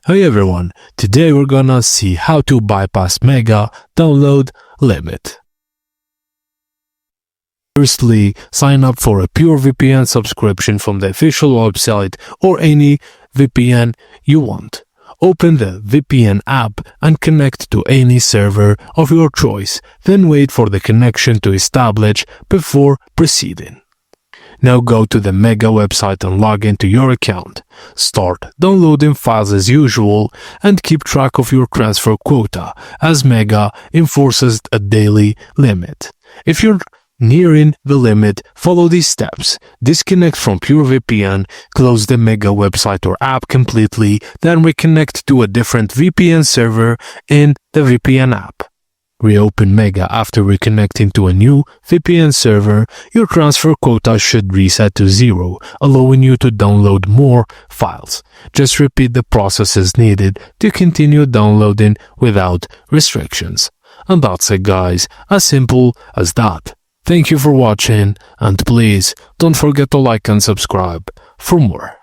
Hey everyone, today we're gonna see how to bypass Mega download limit. Firstly, sign up for a pure VPN subscription from the official website or any VPN you want. Open the VPN app and connect to any server of your choice, then wait for the connection to establish before proceeding. Now go to the Mega website and log into your account. Start downloading files as usual and keep track of your transfer quota, as Mega enforces a daily limit. If you're nearing the limit, follow these steps. Disconnect from PureVPN, close the Mega website or app completely, then reconnect to a different VPN server in the VPN app. Reopen Mega after reconnecting to a new VPN server. Your transfer quota should reset to 0, allowing you to download more files. Just repeat the process as needed to continue downloading without restrictions. And that's it, guys, as simple as that. Thank you for watching, and please don't forget to like and subscribe for more.